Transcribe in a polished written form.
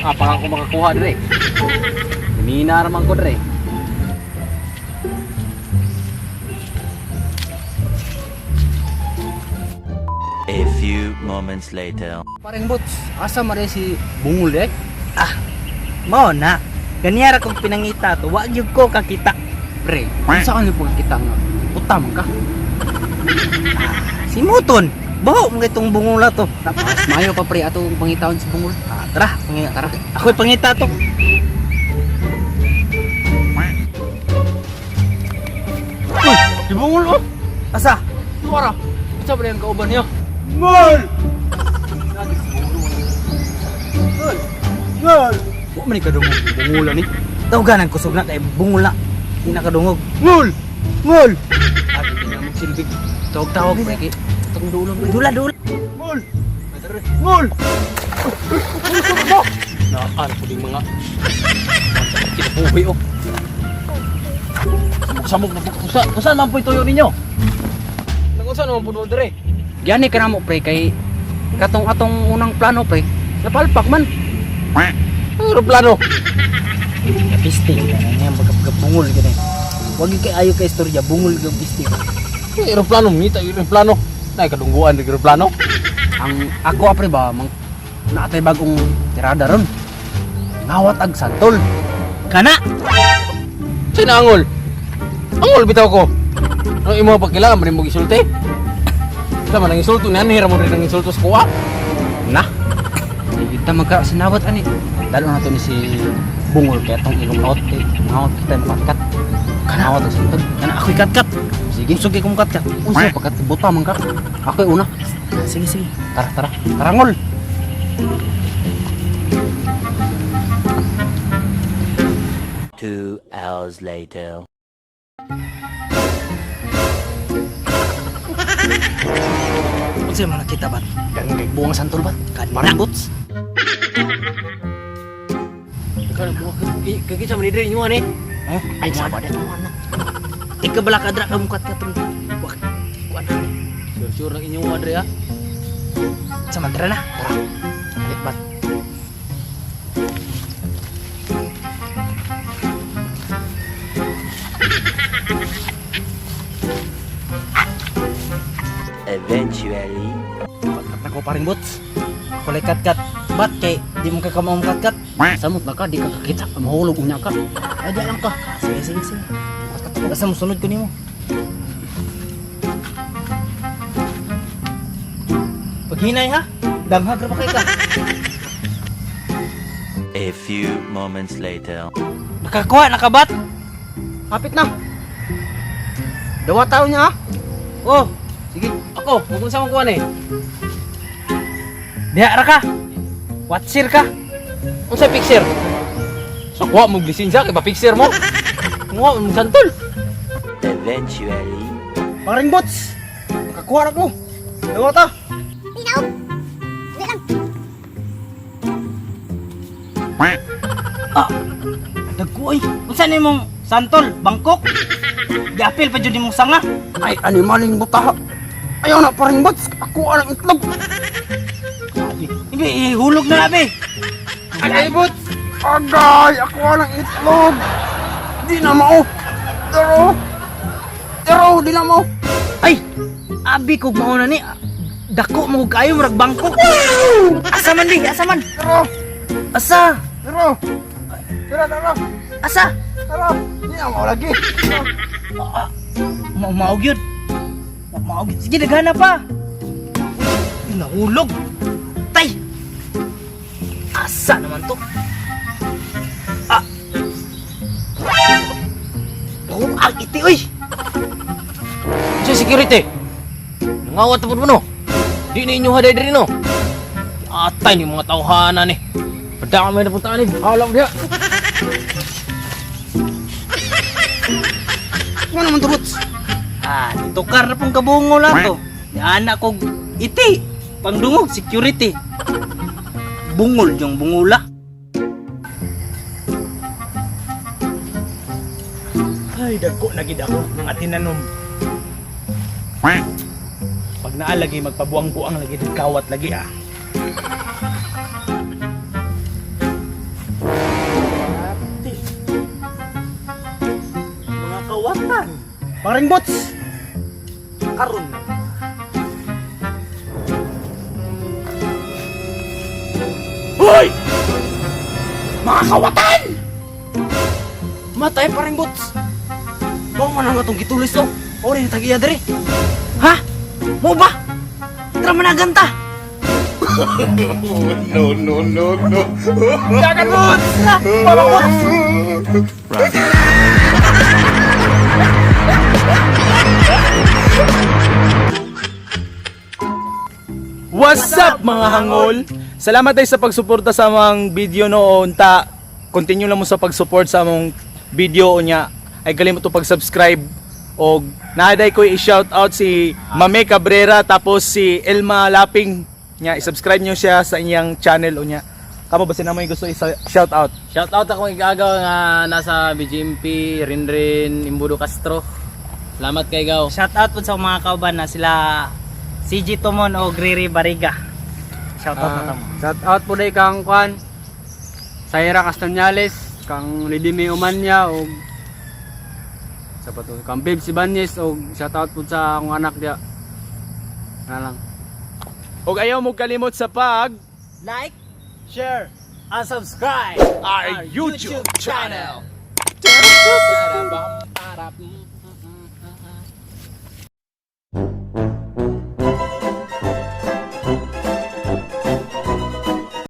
Apa ako makakuha dire? Mina naman ko dire. A few moments later. Pareng Bots, asa man si Bungol eh? Mao na. Ganiyara kong pinangita to, wag yung ko kakita. Pre, saan niyo pag kita nga? Utam ka. Si Muton, baho mo itong bungula to. Tapos mayo pa pre ato pangitawon si Bungol. Tara, tara. Ako'y pangita to. Uy, si Bungol oh. Asa? Suara. Isa ba yung kauban niya? Ngol! Ngol! Wa man ka dungo Bungolan ni. Tawganan kusog na kay bungula. Di na kadungog. Ngol. Ngol! Abi na mo silbig. Tawag-tawag pre kay tong dulo pre. Dula. Ngol. Ngol. Naan ko ding mga kinabuhi oh. Samok na po. Kusa man po ituyo ninyo? Nag-usa naman po dire. Gani ka na mo pre kay katong atong unang plano pre. Napalpak man. Ano plano? Pisting na niya magkabungol gani. Wag kay ayo kay istorya bungol ng pisting. Aeroplano, mita aeroplano. Nay kadungguan ng aeroplano. Ang ako apre ba mang naatay bagong tirada ron. Ngawat ag santol. Kana! Sina angol? Angol bitaw ko. Ano imo pagkailangan mo rin mo gisulti? Sama nang insulto niyan, hira mo rin ng insulto sa kuha. Na. Kita magka sinawat ani. Dalo na to ni si Bungol kaya tong ilong out eh. Ngawat kita yung katkat. Kanawat ang santol. Kana ako'y katkat. Sige. Usog kay kong katkat. Unsa pagkat buta man ka. Ako una. Sige. Tara. Tarangol. Two hours later. Unsay man nakita ba? Ganun kay buwang santol ba? Parang bots. Kagisa man idre inyo ani. Ay sabar na anak. Ikabala kadra ka mukat ka tong. Wah. Kuan. Sure ng inyong adre ha. Samantara na. Tara. Balik bat. Eventually. Pagkat ako paring bots. Ako lay katkat. Bat kay di mo ka kamao katkat. Samot na ka, di ka kakita. Mahulog unya ka. Ay, di lang ka. Sige. Basta mo sunod ko nimo. Paghinay ha. Damhag ra pa kay ka. A few moments later. Nakakuha nakabat. Hapit na. Dawa tao niya ha. Oh, Sige, ako. Huwag mo sa mga kuwan eh. diha ra ka. Watsir ka. Kung sa picture. Sa kuha mong lisensya, kaya ba picture mo? Kuha mong santol. Eventually. Paring bots. Nakakuha na ko. Dawa ta. Dagko ay. Unsa nimong santol, Bangkok? Diapil pa jud nimong sanga. Ay, animaling butaha. Ayaw na pa rin bots. Ako ang itlog. Hindi ihulog na labi. Ay, bots. Agay, ako ang itlog. Di na mao. Pero, di na mao. Ay, abi kog mao na ni. Dako mo kog kayo murag Bangkok. Asa man di, asa man. Asa? Tara. Asa? Di na mao lagi. Maog yun. Maog yun. Sige, naghana pa. Nahulog. Tay! Asa naman to? Ang iti, uy! Sa security. Nangawat tapos mo no. Di na inyo haday diri no. Atay ni mga tauhana ni. Pada kami na puntaan ni. Alam dia. Ano naman to, bots? Tukar na pong kabungo lang to. Yan akong iti. Pangdungog, security. Bungol yung bungula. Ay, dagko na gid ako mga tinanom. Pag naa lagi magpabuang-buang lagi kawat lagi ah. Paring bots. Karon. Hoy! Mga kawatan! Matay paring bots. Bang man nga tong gitulis to. Ori na tagiya diri. Ha? Mo ba? Tara managanta. Dagan bots! Baba bots! What's up mga hangol? Salamat tayo sa pagsuporta sa among video noon ta. Continue lang mo sa pagsupport sa among video niya. Ay kalimot to pag-subscribe og naaday ko i-shout out si Mame Cabrera tapos si Elma Laping nya i-subscribe niyo siya sa inyang channel o niya. Kamo ba sinamo gusto i-shout out? Shoutout akong igagaw nga nasa BGMP, Rinrin, Imbudo Castro. Salamat kay Gaw. Shout out po sa mga kauban na sila CG Tomon o Riri Bariga. Shout out na tamo. Shout out po day kang Kwan Saira Castañales, kang Lidimi Umanya o sa pato kang Bib Sibanyes o shout out po sa akong anak dia. Na lang. Og ayaw mo kalimot sa pag Like, share and subscribe our YouTube channel. Channel.